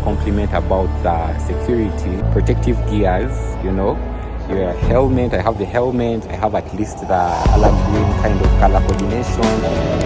compliment about the security, protective gears, your helmet. I have the helmet. I have at least the alarm green kind of color coordination.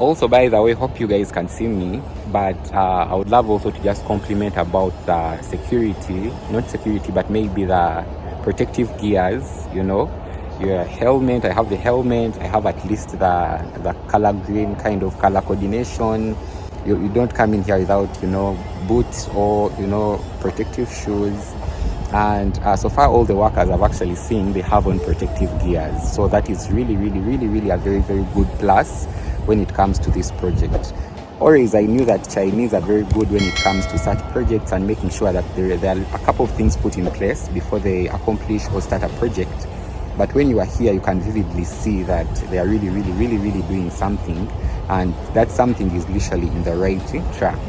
Also, by the way, hope you guys can see me, but I would love also to just compliment about the security, not security, but maybe the protective gears, you know, your helmet. I have the helmet. I have at least the color green kind of color coordination. You don't come in here without, you know, boots or, you know, protective shoes. And so far all the workers I've actually seen, they have on protective gears, so that is really a very good plus when it comes to this project. Always I knew that Chinese are very good when it comes to such projects and making sure that there are a couple of things put in place before they accomplish or start a project. But when you are here, you can vividly see that they are really doing something, and that something is literally in the right track.